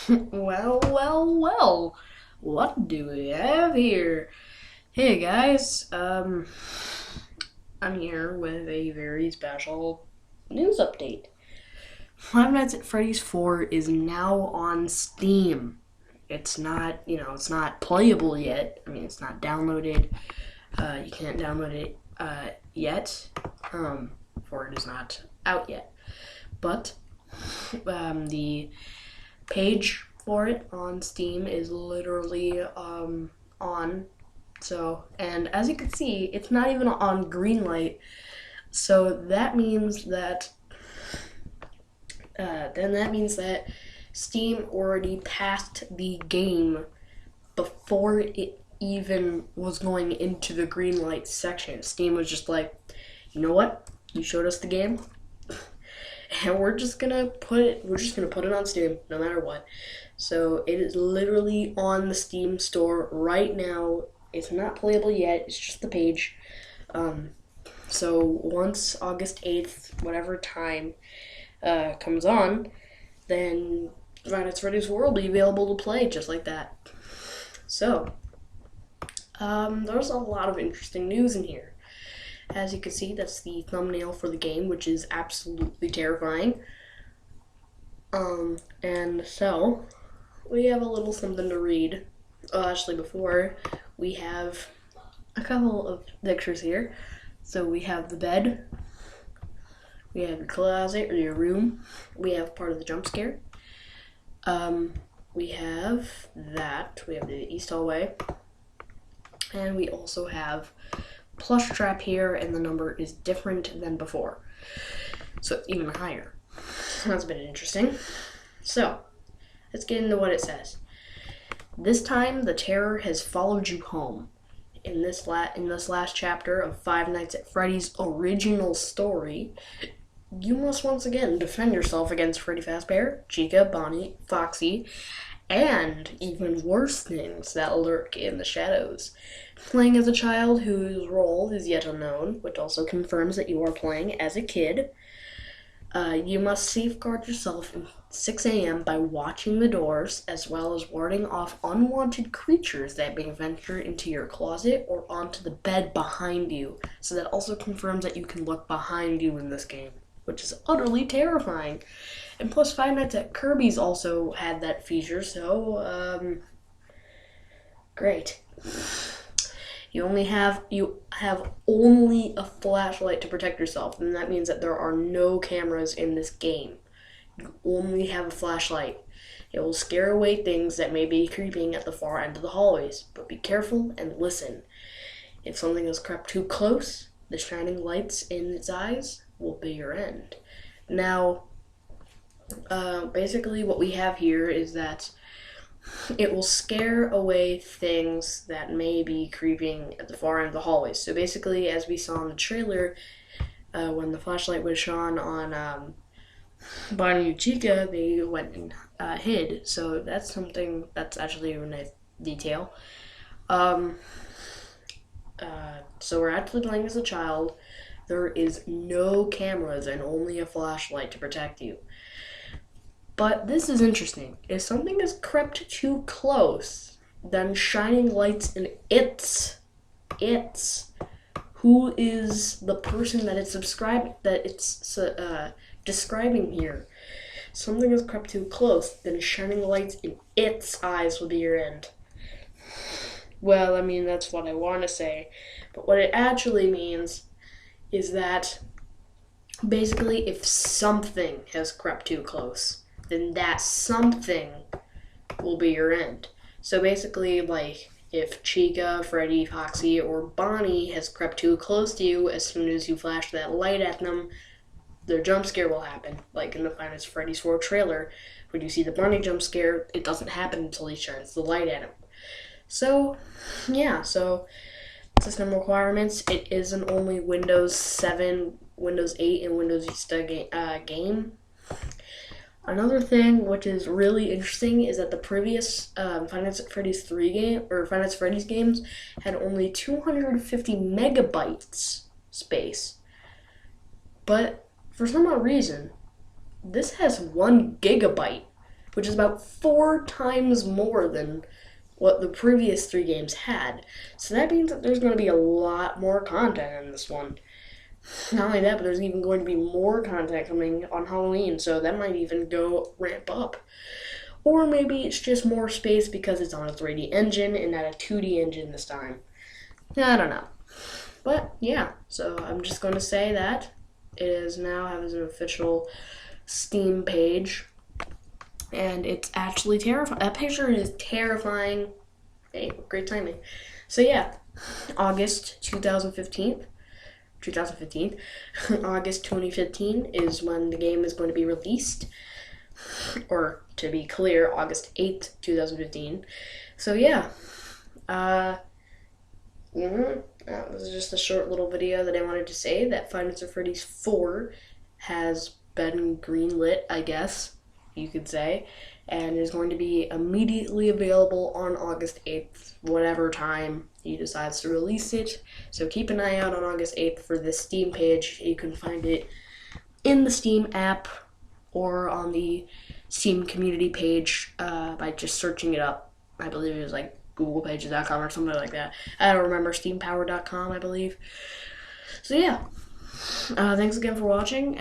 Well, what do we have here? Hey guys, I'm here with a very special news update. Five Nights at Freddy's 4 is now on Steam. It's not, it's not playable yet. I mean, it's not downloaded. You can't download it yet, for it is not out yet. But the page for it on Steam is literally on. So, and as you can see, it's not even on green light. So that means that Steam already passed the game before it even was going into the green light section. Steam was just like, you know what? You showed us the game, and we're just gonna put it on Steam no matter what. So it is literally on the Steam store right now. It's not playable yet. It's just the page. So once August 8th, whatever time comes on, then Five Nights at Freddy's 4 will be available to play just like that. So there's a lot of interesting news in here. As you can see, that's the thumbnail for the game, which is absolutely terrifying. And so, we have a little something to read. Actually, before, we have a couple of pictures here. So we have the bed, we have your closet or your room, we have part of the jump scare. We have that, we have the east hallway, and we also have plush trap here, and the number is different than before, so even higher. That's been interesting. So let's get into what it says. This time the terror has followed you home. In this last chapter of Five Nights at Freddy's original story, you must once again defend yourself against Freddy Fazbear, Chica, Bonnie, Foxy, and even worse things that lurk in the shadows. Playing as a child whose role is yet unknown, which also confirms that you are playing as a kid, you must safeguard yourself at 6 a.m. by watching the doors, as well as warding off unwanted creatures that may venture into your closet or onto the bed behind you. So that also confirms that you can look behind you in this game, which is utterly terrifying. And plus, Five Nights at Kirby's also had that feature, so, great. You have only a flashlight to protect yourself, and that means that there are no cameras in this game. You only have a flashlight. It will scare away things that may be creeping at the far end of the hallways, but be careful and listen. If something has crept too close, the shining lights in its eyes will be your end. Now, basically what we have here is that it will scare away things that may be creeping at the far end of the hallways. So basically, as we saw in the trailer, when the flashlight was shone on Bonnie and Chica, they went and hid. So that's something that's actually a nice detail. So we're actually playing as a child. There is no cameras and only a flashlight to protect you. But this is interesting. If something has crept too close, then shining lights in its, who is the person that it's describing here? Something has crept too close, then shining lights in its eyes will be your end. Well, I mean, that's what I want to say. But what it actually means is that basically if something has crept too close, then that something will be your end. So basically, like, if Chica, Freddy, Foxy, or Bonnie has crept too close to you, as soon as you flash that light at them, their jump scare will happen. Like in the Five Nights at Freddy's 4 trailer, when you see the Bonnie jump scare, it doesn't happen until he shines the light at him. So, yeah, so system requirements, it is an only Windows 7, Windows 8, and Windows Vista game. Another thing which is really interesting is that the previous Five Nights at Freddy's 3 game, or Five Nights at Freddy's games, had only 250 megabytes space. But for some odd reason, this has 1 gigabyte. which is about 4 times more than what the previous 3 games had. So that means that there's going to be a lot more content in this one. Not only that, but there's even going to be more content coming on Halloween, so that might even go ramp up. Or maybe it's just more space because it's on a 3D engine and not a 2D engine this time. I don't know. But yeah, so I'm just going to say that it is now has an official Steam page, and it's actually terrifying. That picture is terrifying. Hey, great timing. So yeah, August 2015, August 2015 is when the game is going to be released. Or to be clear, August 8th, 2015. So yeah, that was just a short little video that I wanted to say that Five Nights at Freddy's 4 has been greenlit, I guess you could say, and is going to be immediately available on August 8th, whatever time he decides to release it. So keep an eye out on August 8th for the Steam page. You can find it in the Steam app or on the Steam community page by just searching it up. I believe it was like googlepages.com or something like that. I don't remember, steampower.com, I believe. So yeah, thanks again for watching.